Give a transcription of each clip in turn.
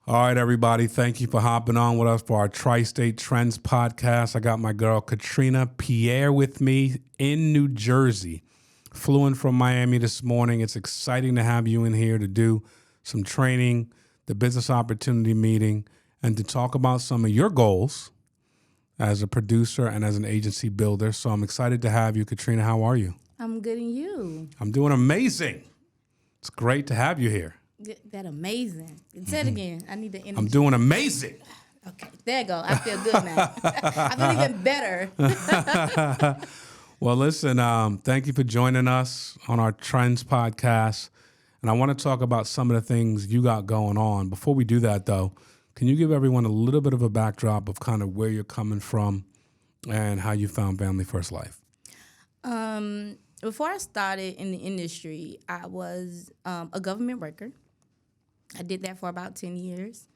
All right, everybody. Thank you for hopping on with us for our Tri-State Trends podcast. I got my girl Katrina Pierre with me in New Jersey. Flew in from Miami this morning. It's exciting to have you in here to do some training, the business opportunity meeting, and to talk about some of your goals as a producer and as an agency builder. So I'm excited to have you. Katrina, how are you? I'm good, and you? I'm doing amazing. It's great to have you here. That amazing. Say it again. I need the energy. I'm doing amazing. Okay, there you go. I feel good now. I feel even better. Well, listen, thank you for joining us on our Trends podcast. And I want to talk about some of the things you got going on. Before we do that, though, can you give everyone a little bit of a backdrop of kind of where you're coming from and how you found Family First Life? Before I started in the industry, I was a government worker. I did that for about 10 years.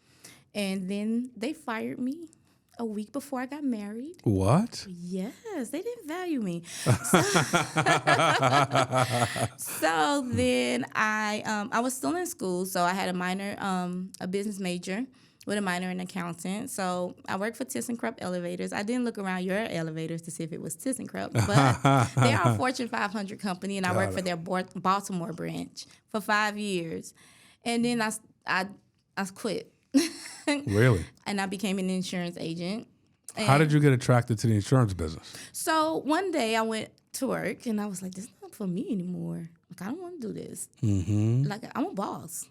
And then they fired me a week before I got married. What? Yes, they didn't value me. So then I was still in school, so I had a minor, a business major with a minor in accounting. So I worked for ThyssenKrupp Elevators. I didn't look around your elevators to see if it was ThyssenKrupp, but they are a Fortune 500 company, and I worked for their Baltimore branch for 5 years. And then I quit. Really? And I became an insurance agent. And How did you get attracted to the insurance business? so one day I went to work, and I was like, this is not for me anymore. Like, I don't want to do this. Mm-hmm. Like, I'm a boss.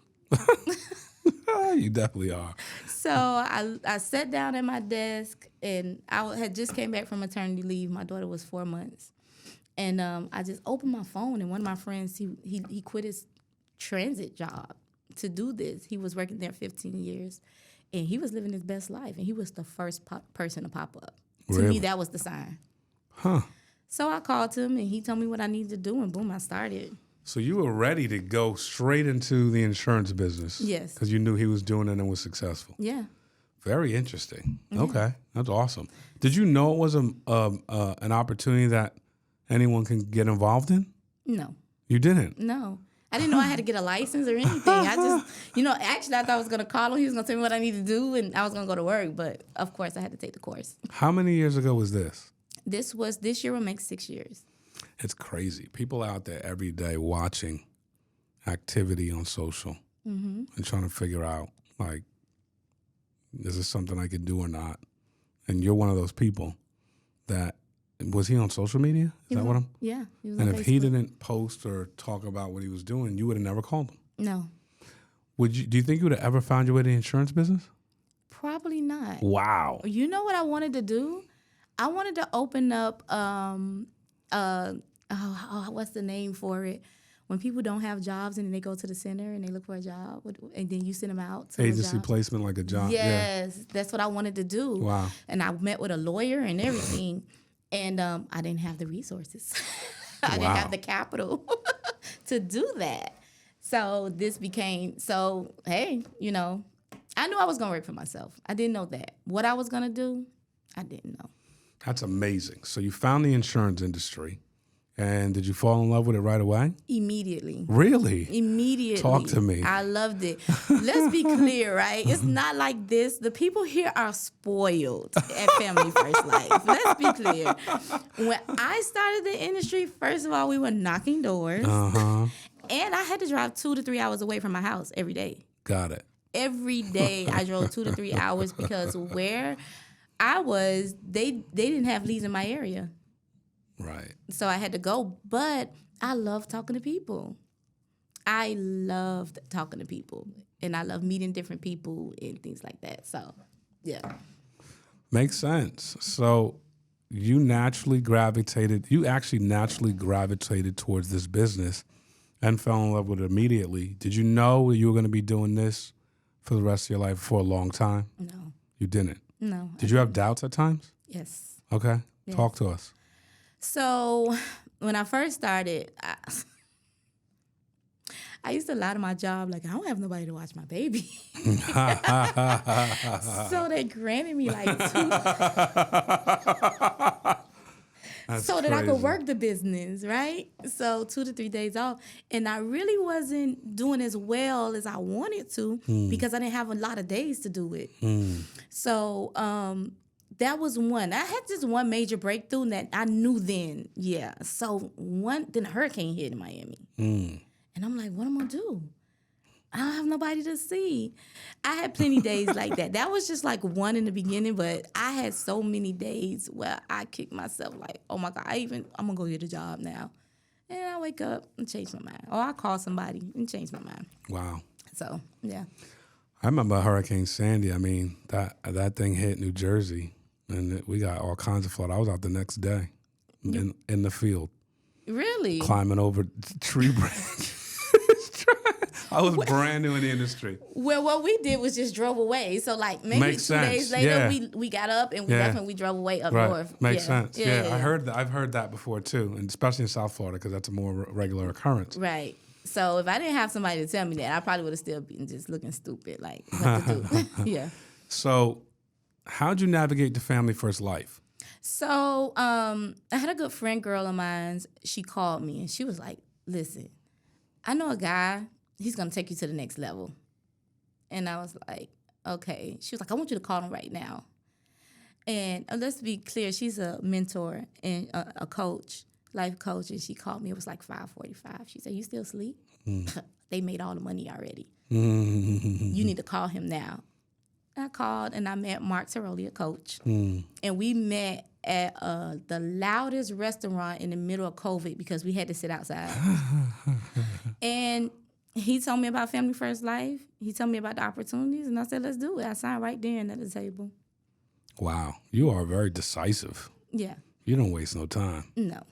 You definitely are. So I sat down at my desk, and I had just came back from maternity leave. My daughter was 4 months. And I just opened my phone, and one of my friends, he quit his transit job to do this. He was working there 15 years, and he was living his best life, and he was the first person to pop up. To Really? me, that was the sign. Huh. So I called him, and he told me what I needed to do, and boom, I started. So you were ready to go straight into the insurance business. Yes. Because you knew he was doing it and was successful. Yeah. Very interesting. Okay. That's awesome. Did you know it was an opportunity that anyone can get involved in? No. You didn't? No. I didn't know I had to get a license or anything. I just, actually I thought I was going to call him. He was going to tell me what I need to do, and I was going to go to work. But, of course, I had to take the course. How many years ago was this? This year will make 6 years. It's crazy. People out there every day watching activity on social and trying to figure out, like, is this something I can do or not? And you're one of those people that, was he on social media? Is that what I'm? Yeah. He was And on if he Facebook. didn't post or talk about what he was doing, you would have never called him. No. Do you think you would have ever found your way to the insurance business? Probably not. Wow. You know what I wanted to do? I wanted to open up, what's the name for it? When people don't have jobs and then they go to the center and they look for a job, and then you send them out to Agency a job. placement like a job. Yes, that's what I wanted to do. Wow. And I met with a lawyer and everything, and I didn't have the resources. I didn't have the capital to do that. So this became, hey, I knew I was going to work for myself. I didn't know that. What I was going to do, I didn't know. That's amazing. So you found the insurance industry, and did you fall in love with it right away? Immediately. Really? Immediately. Talk to me. I loved it. Let's be clear, right? It's not like this. The people here are spoiled at Family First Life. Let's be clear. When I started the industry, first of all, we were knocking doors. Uh-huh. And I had to drive 2 to 3 hours away from my house every day. Got it. Every day I drove 2 to 3 hours because where I was, they didn't have leads in my area. Right. So I had to go, but I love talking to people. I loved talking to people, and I love meeting different people and things like that. So, yeah. Makes sense. So you actually gravitated towards this business and fell in love with it immediately. Did you know you were going to be doing this for the rest of your life for a long time? No. You didn't? No. Did you have doubts at times? Yes. Okay. Yes. Talk to us. So when I first started, I used to lie to my job, like, I don't have nobody to watch my baby. So they granted me like That's so that I could crazy. work the business, right? So 2 to 3 days off. And I really wasn't doing as well as I wanted to because I didn't have a lot of days to do it. So that was one. I had just one major breakthrough that I knew then. Yeah. So then a hurricane hit in Miami. And I'm like, what am I gonna do? I don't have nobody to see. I had plenty days like that. That was just like one in the beginning, but I had so many days where I kicked myself like, oh my God, I'm gonna go get a job now. And I wake up and change my mind. Or I call somebody and change my mind. Wow. So, yeah. I remember Hurricane Sandy. I mean, that thing hit New Jersey, and we got all kinds of flood. I was out the next day in the field. Really? Climbing over tree branches. I was brand new in the industry. Well, what we did was just drove away. So, like, maybe Makes 2 sense. days later, Yeah. we got up and we drove away up north. Makes sense. Yeah, yeah. I've heard that before too, and especially in South Florida because that's a more regular occurrence. Right. So, if I didn't have somebody to tell me that, I probably would have still been just looking stupid, like, what to do. Yeah. So, how'd you navigate the family first life? So, I had a good friend girl of mine. She called me and she was like, listen, I know a guy. He's going to take you to the next level. And I was like, okay. She was like, I want you to call him right now. And let's be clear, she's a mentor and a coach, life coach. And she called me. It was like 5:45. She said, you still asleep? They made all the money already. You need to call him now. I called and I met Mark Teroli, a coach. And we met at the loudest restaurant in the middle of COVID because we had to sit outside. And he told me about Family First Life. He told me about the opportunities, and I said, let's do it. I signed right there at the table. Wow, you are very decisive. Yeah. You don't waste no time. No.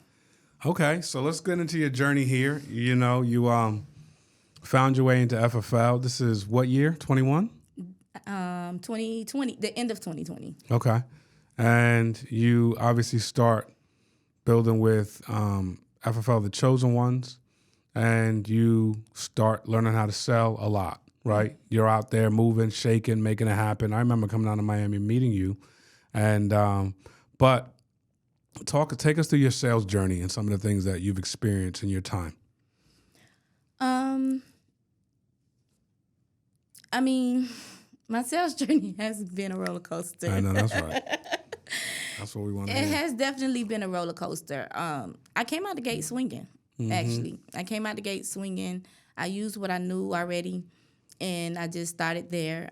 Okay, so let's get into your journey here. You know, you found your way into FFL. This is what year? 21? 2020, the end of 2020. Okay. And you obviously start building with FFL The Chosen Ones, and you start learning how to sell a lot, right? You're out there moving, shaking, making it happen. I remember coming down to Miami, meeting you, and but take us through your sales journey and some of the things that you've experienced in your time. I mean, my sales journey has been a roller coaster. I know, that's right. That's what we want to It hear. has definitely been a roller coaster. I came out the gate swinging, actually. I came out the gate swinging. I used what I knew already, and I just started there.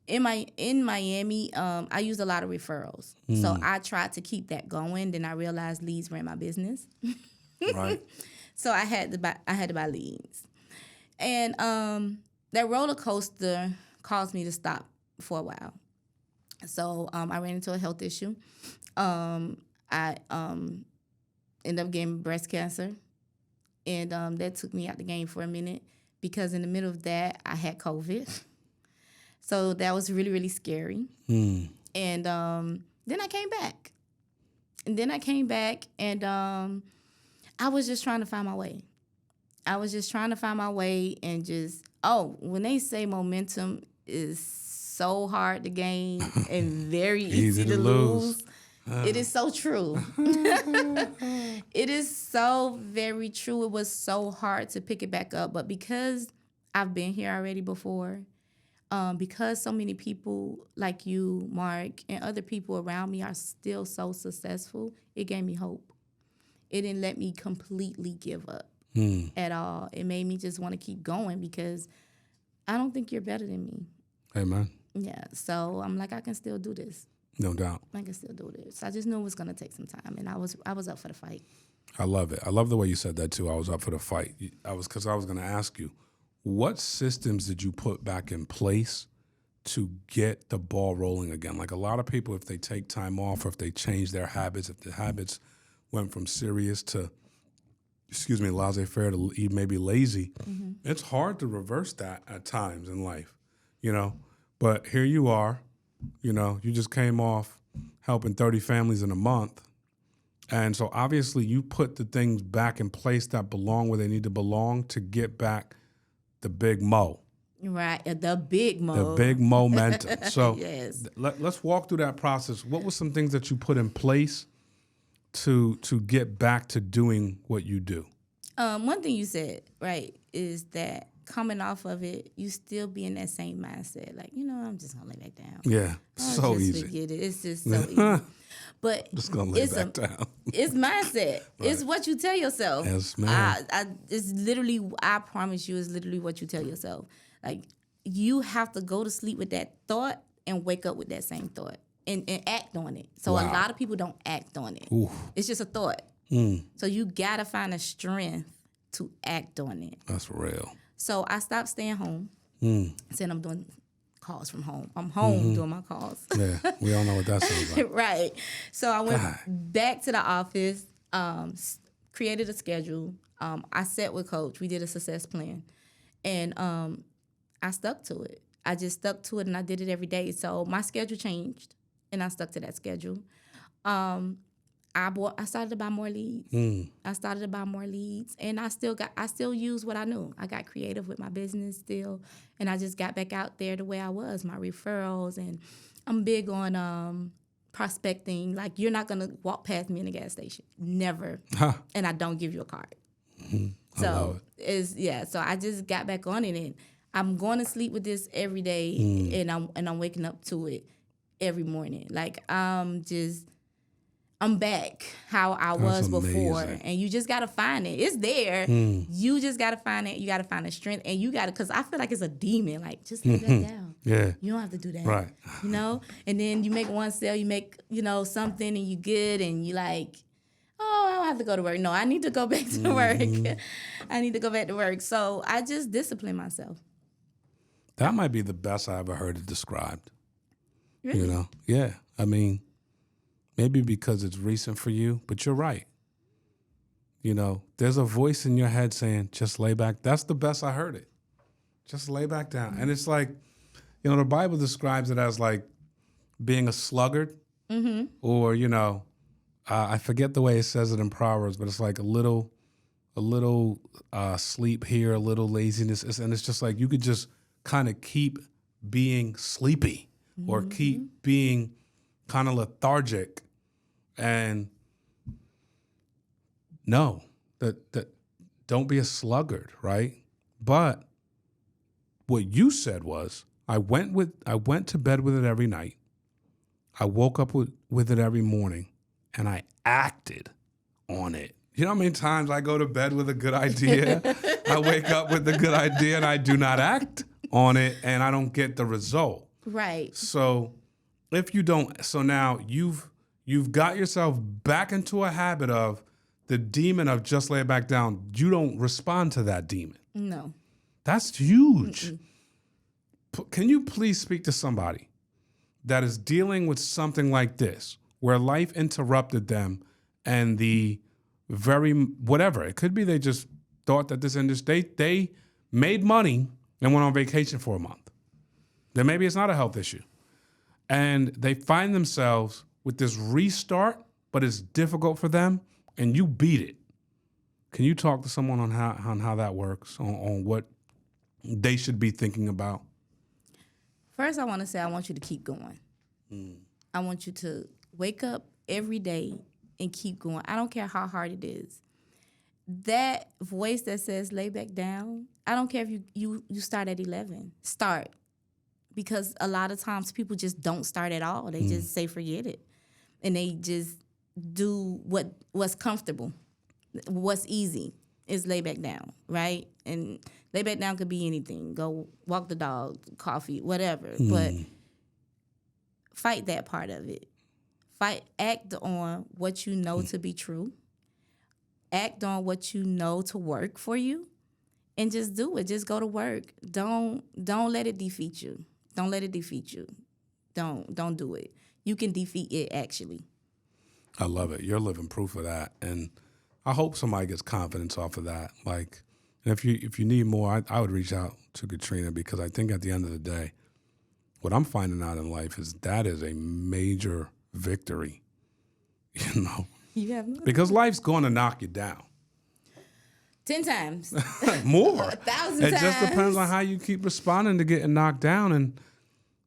In Miami, I used a lot of referrals. So I tried to keep that going. Then I realized leads ran my business. Right. So I had to buy leads. And that roller coaster caused me to stop for a while. So I ran into a health issue. I ended up getting breast cancer. And that took me out the game for a minute because in the middle of that, I had COVID. So that was really, really scary. And then I came back. And I was just trying to find my way. And just, when they say momentum is so hard to gain and very easy to lose. It is so true. It is so very true. It was so hard to pick it back up. But because I've been here already before, because so many people like you, Mark, and other people around me are still so successful, it gave me hope. It didn't let me completely give up at all. It made me just want to keep going because I don't think you're better than me. Amen. Yeah, so I'm like, I can still do this. No doubt. I can still do this. I just knew it was gonna take some time, and I was up for the fight. I love it. I love the way you said that too. I was up for the fight. Because I was going to ask you, what systems did you put back in place to get the ball rolling again? Like a lot of people, if they take time off or if they change their habits, if the habits went from serious to, laissez-faire to maybe lazy, it's hard to reverse that at times in life, you know? But here you are, you know, you just came off helping 30 families in a month. And so obviously you put the things back in place that belong where they need to belong to get back the big mo. Right, the big mo. The big momentum. So yes. let's walk through that process. What were some things that you put in place to get back to doing what you do? One thing you said, right, is that coming off of it, you still be in that same mindset. Like, I'm just going to lay back down. Yeah, I'll so just easy. Forget it. It's just so easy. But Just going to lay back down. It's mindset. Right. It's what you tell yourself. Yes, ma'am. It's literally, I promise you, it's literally what you tell yourself. Like, you have to go to sleep with that thought and wake up with that same thought and act on it. So a lot of people don't act on it. Oof. It's just a thought. So you got to find a strength to act on it. That's real. So I stopped staying home. Saying I'm doing calls from home. I'm home doing my calls. Yeah, we all know what that sounds like. Right. So I went back to the office, created a schedule. I sat with Coach. We did a success plan. And I stuck to it. I just stuck to it, and I did it every day. So my schedule changed, and I stuck to that schedule. I started to buy more leads. And I still use what I knew. I got creative with my business still, and I just got back out there the way I was, my referrals, and I'm big on prospecting. Like, you're not gonna walk past me in a gas station, never, and I don't give you a card. So so I just got back on it, and I'm going to sleep with this every day, and I'm waking up to it every morning. Like, I'm back how I was before. And you just got to find it. It's there. You just got to find it. You got to find the strength. And you got to, because I feel like it's a demon. Like, just lay that down. Yeah. You don't have to do that. Right. And then you make one sale, you make, something, and you good, and you like, oh, I don't have to go to work. No, I need to go back to work. I need to go back to work. So I just discipline myself. That might be the best I ever heard it described. Really? Yeah. I mean, maybe because it's recent for you, but you're right. There's a voice in your head saying, just lay back. That's the best I heard it. Just lay back down. And it's like, the Bible describes it as like being a sluggard or, I forget the way it says it in Proverbs, but it's like a little sleep here, a little laziness. And it's just like you could just kind of keep being sleepy or keep being kind of lethargic. And no, that don't be a sluggard, right? But what you said was, I went to bed with it every night. I woke up with it every morning, and I acted on it. You know how many times I go to bed with a good idea, I wake up with the good idea, and I do not act on it, and I don't get the result. Right. So if you don't, so now you've got yourself back into a habit of the demon of just lay it back down. You don't respond to that demon. No. That's huge. Can you please speak to somebody that is dealing with something like this, where life interrupted them and whatever. It could be they just thought that this industry, they made money and went on vacation for a month. Then maybe it's not a health issue. And they find themselves with this restart, but it's difficult for them, and you beat it. Can you talk to someone on how that works, on what they should be thinking about? First, I want to say I want you to keep going. I want you to wake up every day and keep going. I don't care how hard it is. That voice that says lay back down, I don't care if you start at 11. Start. Because a lot of times people just don't start at all. They just say forget it. And they just do what's comfortable. What's easy is lay back down, right? And lay back down could be anything. Go walk the dog, coffee, whatever. But fight that part of it. Act on what you know to be true. Act on what you know to work for you. And just do it. Just go to work. Don't let it defeat you. Don't let it defeat you. Don't do it. You can defeat it, actually. I love it. You're living proof of that. And I hope somebody gets confidence off of that. Like, and if you need more, I would reach out to Katrina, because I think at the end of the day, what I'm finding out in life is that is a major victory, You have no because life's going to knock you down. 10 times. More. 1,000 times. It just depends on how you keep responding to getting knocked down. And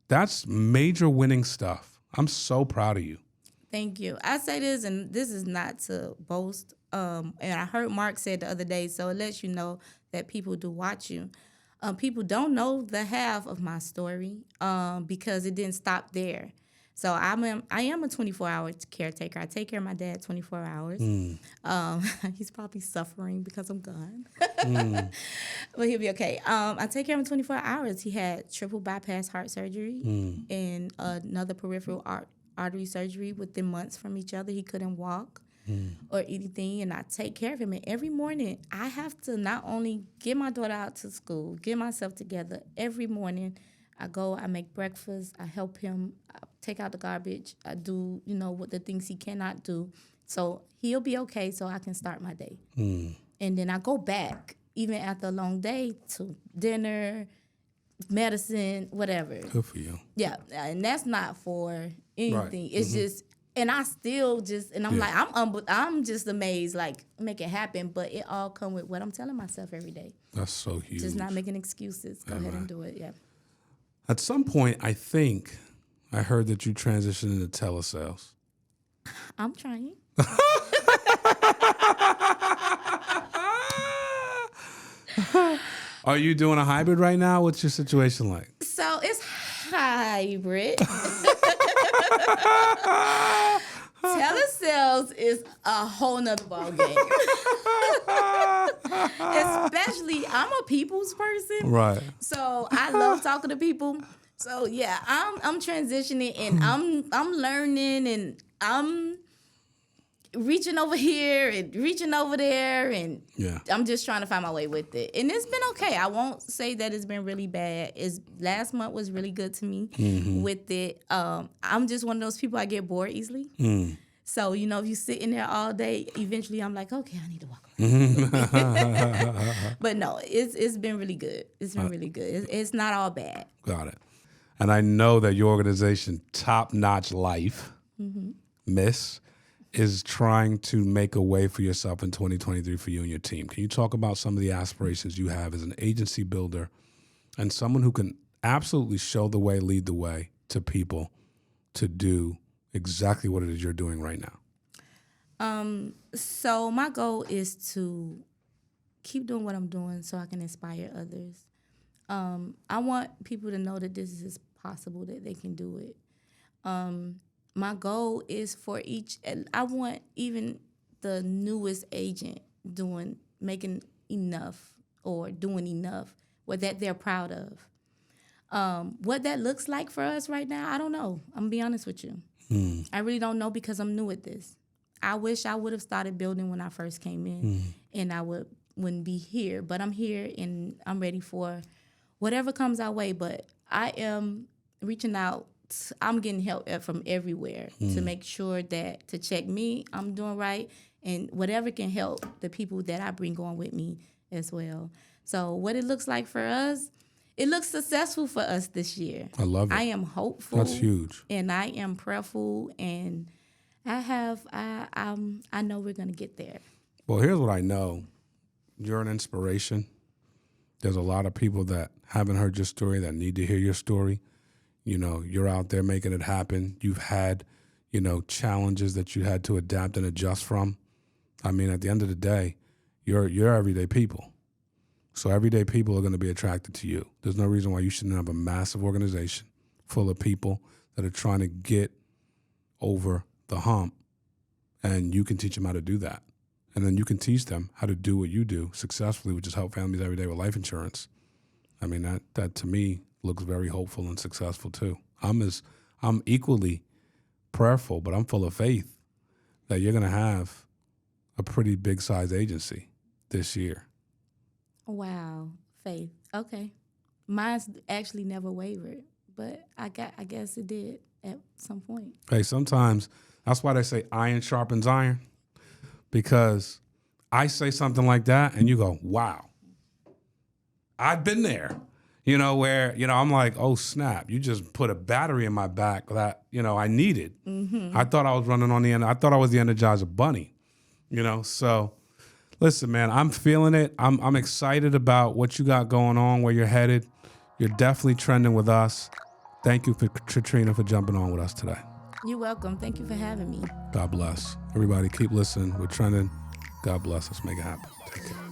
that's major winning stuff. I'm so proud of you. Thank you. I say this, and this is not to boast. And I heard Mark said the other day, so it lets you know that people do watch you. People don't know the half of my story because it didn't stop there. So I am a 24-hour caretaker. I take care of my dad 24 hours. He's probably suffering because I'm gone. But he'll be okay. I take care of him 24 hours. He had triple bypass heart surgery and another peripheral artery surgery within months from each other. He couldn't walk or anything, and I take care of him. And every morning, I have to not only get my daughter out to school, get myself together. Every morning, I go, I make breakfast, I help him, I take out the garbage, I do, what the things he cannot do. So he'll be okay so I can start my day. And then I go back, even after a long day, to dinner, medicine, whatever. Good for you. Yeah, and that's not for anything. Right. It's just, and I still just, and I'm like, I'm just amazed, like, make it happen. But it all come with what I'm telling myself every day. That's so huge. Just not making excuses. Go ahead and do it. Yeah. At some point, I think I heard that you transitioned into telesales. I'm trying. Are you doing a hybrid right now? What's your situation like? So it's hybrid. Telesales is a whole nother ball game. Especially, I'm a people's person. Right. So I love talking to people. So yeah, I'm transitioning and I'm learning and I'm reaching over here and reaching over there and I'm just trying to find my way with it. And it's been okay. I won't say that it's been really bad. Last month was really good to me with it. I'm just one of those people, I get bored easily. So, if you sit in there all day, eventually I'm like, okay, I need to walk around. But no, it's been really good. It's been really good. It's not all bad. Got it. And I know that your organization, Top Notch Life, Miss, is trying to make a way for yourself in 2023 for you and your team. Can you talk about some of the aspirations you have as an agency builder and someone who can absolutely show the way, lead the way to people to do exactly what it is you're doing right now? So my goal is to keep doing what I'm doing so I can inspire others. I want people to know that this is possible, that they can do it. My goal is for I want even the newest agent making enough or doing enough that they're proud of. What that looks like for us right now, I don't know. I'm gonna be honest with you. I really don't know because I'm new at this. I wish I would have started building when I first came in and I wouldn't be here. But I'm here and I'm ready for whatever comes our way. But I am reaching out. I'm getting help from everywhere to make sure that to check me, I'm doing right, and whatever can help the people that I bring on with me as well. So what it looks like for us, it looks successful for us this year. I love it. I am hopeful. That's huge. And I am prayerful, and I know we're gonna get there. Well, here's what I know. You're an inspiration. There's a lot of people that haven't heard your story that need to hear your story. You're out there making it happen. You've had, challenges that you had to adapt and adjust from. I mean, at the end of the day, you're everyday people. So everyday people are going to be attracted to you. There's no reason why you shouldn't have a massive organization full of people that are trying to get over the hump, and you can teach them how to do that. And then you can teach them how to do what you do successfully, which is help families every day with life insurance. I mean, that to me looks very hopeful and successful too. I'm equally prayerful, but I'm full of faith that you're going to have a pretty big size agency this year. Wow, faith. Okay, mine's actually never wavered, but I guess it did at some point. Hey, sometimes that's why they say iron sharpens iron, because I say something like that and you go, wow, I've been there. Where, I'm like, oh, snap, you just put a battery in my back that, I needed. I thought I was running on the end. I thought I was the Energizer Bunny, So, listen, man, I'm feeling it. I'm excited about what you got going on, where you're headed. You're definitely trending with us. Thank you, Katrina, for jumping on with us today. You're welcome. Thank you for having me. God bless. Everybody keep listening. We're trending. God bless. Let's make it happen. Take care.